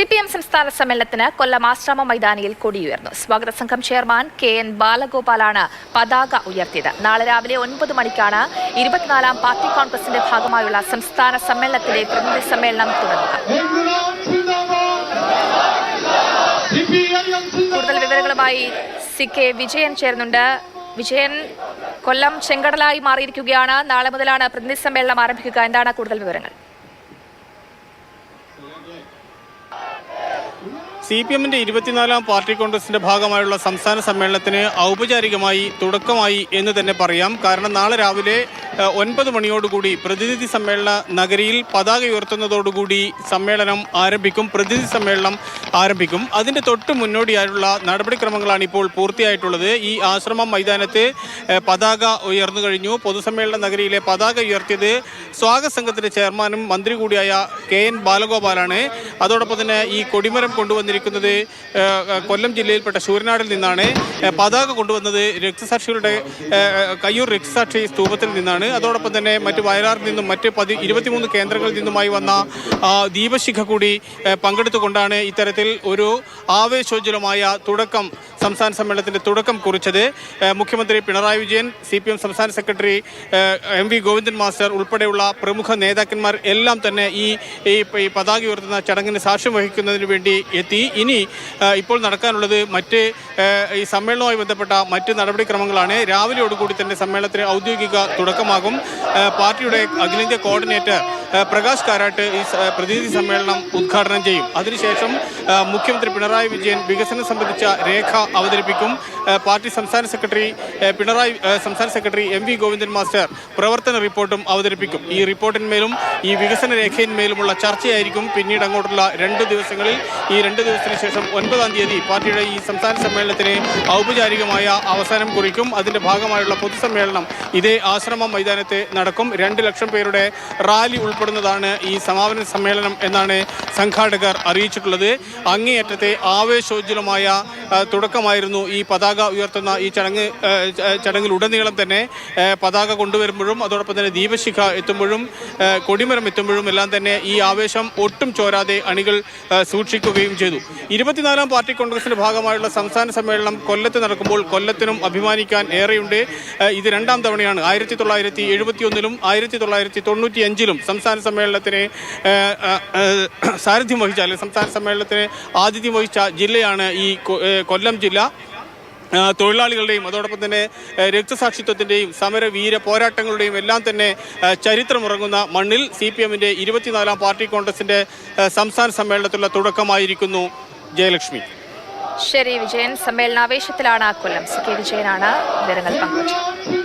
CPM സംസ്ഥാന സമ്മേളനത്തിന് കൊല്ലം ആശ്രമ മൈതാനിയിൽ കൊടിയുയർന്നു. സ്വാഗത സംഘം ചെയർമാൻ KN ബാലഗോപാലാണ് പതാക ഉയർത്തിയത്. നാളെ രാവിലെ 9 മണിക്കാണ് 24ാം പാർട്ടി കോൺഗ്രസിന്റെ ഭാഗമായുള്ള സംസ്ഥാന സമ്മേളനത്തിലെ പ്രതിനിധി സമ്മേളനം തുടങ്ങുക. കൂടുതൽ വിവരങ്ങളുമായി CK വിജയൻ ചേരുന്നുണ്ട്. വിജയൻ, കൊല്ലം ചെങ്കടലായി മാറിയിരിക്കുകയാണ്. നാളെ മുതലാണ് പ്രതിനിധി സമ്മേളനം ആരംഭിക്കുക. എന്താണ് കൂടുതൽ വിവരങ്ങൾ? CPMന്റെ 24ാം പാർട്ടി കോൺഗ്രസിന്റെ ഭാഗമായുള്ള സംസ്ഥാന സമ്മേളനത്തിന് ഔപചാരികമായി തുടക്കമായി എന്ന് തന്നെ പറയാം. കാരണം നാളെ രാവിലെ 9 മണിയോടുകൂടി പ്രതിനിധി സമ്മേളന നഗരിയിൽ പതാക ഉയർത്തുന്നതോടുകൂടി സമ്മേളനം ആരംഭിക്കും. പ്രതിനിധി സമ്മേളനം ആരംഭിക്കും. അതിന്റെ തൊട്ട് മുന്നോടിയായുള്ള നടപടിക്രമങ്ങളാണ് ഇപ്പോൾ പൂർത്തിയായിട്ടുള്ളത്. ഈ ആശ്രമം മൈതാനത്ത് പതാക ഉയർന്നു കഴിഞ്ഞു. പൊതുസമ്മേളന നഗരിയിലെ പതാക ഉയർത്തിയത് സ്വാഗത സംഘത്തിന്റെ ചെയർമാനും മന്ത്രി കൂടിയായ KN ബാലഗോപാലാണ്. അതോടൊപ്പം തന്നെ ഈ കൊടിമരം കൊണ്ടുവന്നിരിക്കുന്നത് കൊല്ലം ജില്ലയിൽപ്പെട്ട ശൂരനാടിൽ നിന്നാണ്. പതാക കൊണ്ടുവന്നത് കയ്യൂർ രക്തസാക്ഷി സ്തൂപത്തിൽ നിന്നാണ്. അതോടൊപ്പം തന്നെ മറ്റ് വയലാറിൽ നിന്നും മറ്റ് 23 കേന്ദ്രങ്ങളിൽ നിന്നുമായി വന്ന ദീപശിഖ കൂടി പങ്കെടുത്തുകൊണ്ടാണ് ഇത്തരത്തിൽ ഒരു ആവേശോജ്വലമായ തുടക്കം സംസ്ഥാന സമ്മേളനത്തിന്റെ തുടക്കം കുറിച്ചത്. മുഖ്യമന്ത്രി പിണറായി വിജയൻ, CPM സംസ്ഥാന സെക്രട്ടറി MV ഗോവിന്ദൻ മാസ്റ്റർ ഉൾപ്പെടെയുള്ള പ്രമുഖ നേതാക്കന്മാർ എല്ലാം തന്നെ ഈ പതാക ഉയർത്തുന്ന ചടങ്ങിന് സാക്ഷ്യം വഹിക്കുന്നതിന് വേണ്ടി എത്തി. ഇനി ഇപ്പോൾ നടക്കാനുള്ളത് മറ്റ് ഈ സമ്മേളനവുമായി ബന്ധപ്പെട്ട മറ്റ് നടപടിക്രമങ്ങളാണ്. രാവിലെയോടുകൂടി തന്നെ സമ്മേളനത്തിന് ഔദ്യോഗിക തുടക്കമാകും. പാർട്ടിയുടെ അഖിലേന്ത്യാ കോർഡിനേറ്റർ പ്രകാശ് കാരാട്ട് ഈ പ്രതിനിധി സമ്മേളനം ഉദ്ഘാടനം ചെയ്യും. അതിനുശേഷം മുഖ്യമന്ത്രി പിണറായി വിജയൻ വികസനം സംബന്ധിച്ച രേഖ അവതരിപ്പിക്കും. പാർട്ടി സംസ്ഥാന സെക്രട്ടറി MV ഗോവിന്ദൻ മാസ്റ്റർ പ്രവർത്തന റിപ്പോർട്ടും അവതരിപ്പിക്കും. ഈ റിപ്പോർട്ടിന്മേലും ഈ വികസന രേഖയിന്മേലുമുള്ള ചർച്ചയായിരിക്കും പിന്നീട് അങ്ങോട്ടുള്ള 2 ദിവസങ്ങളിൽ. ഈ 2 ദിവസത്തിന് ശേഷം 9-ാം തീയതി പാർട്ടിയുടെ ഈ സംസ്ഥാന സമ്മേളനത്തിന് ഔപചാരികമായ അവസാനം കുറിക്കും. അതിന്റെ ഭാഗമായുള്ള പൊതുസമ്മേളനം ഇതേ ആശ്രമം മൈതാനത്ത് നടക്കും. 2 ലക്ഷം പേരുടെ റാലി ഉൾപ്പെടുന്നതാണ് ഈ സമാപന സമ്മേളനം എന്നാണ് സംഘാടകർ അറിയിച്ചിട്ടുള്ളത്. അങ്ങേയറ്റത്തെ ആവേശോജ്വലമായ തുടക്കമായിരുന്നു ഈ പതാക ഉയർത്തുന്ന ഈ ചടങ്ങിൽ ഉടനീളം തന്നെ. പതാക കൊണ്ടുവരുമ്പോഴും അതോടൊപ്പം തന്നെ ദീപശിഖ എത്തുമ്പോഴും കൊടിമരം എത്തുമ്പോഴും എല്ലാം തന്നെ ഈ ആവേശം ഒട്ടും ചോരാതെ അണികൾ സൂക്ഷിക്കുകയും ചെയ്തു. 24ാം പാർട്ടി കോൺഗ്രസിന്റെ ഭാഗമായുള്ള സംസ്ഥാന സമ്മേളനം കൊല്ലത്ത് നടക്കുമ്പോൾ കൊല്ലത്തിനും അഭിമാനിക്കാൻ ഏറെയുണ്ട്. ഇത് 2ാം തവണയാണ്. 1971-ലും 1995-ലും സംസ്ഥാന സമ്മേളനത്തിന് സാരഥ്യം വഹിച്ച, അല്ലെങ്കിൽ സംസ്ഥാന സമ്മേളനത്തിന് ആതിഥ്യം വഹിച്ച ജില്ലയാണ് ഈ കൊല്ലം ജില്ല. തൊഴിലാളികളുടെയും അതോടൊപ്പം തന്നെ രക്തസാക്ഷിത്വത്തിൻ്റെയും സമരവീര പോരാട്ടങ്ങളുടെയും എല്ലാം തന്നെ ചരിത്രമുറങ്ങുന്ന മണ്ണിൽ CPMന്റെ 24ാം പാർട്ടി കോൺഗ്രസിന്റെ സംസ്ഥാന സമ്മേളനത്തിലുള്ള തുടക്കമായിരിക്കുന്നു. ജയലക്ഷ്മി. ശരി വിജയൻ, സമ്മേളനാവേശത്തിലാണ് കൊല്ലം. CK വിജയനാണ് വിവരങ്ങൾ പങ്കുവച്ചത്.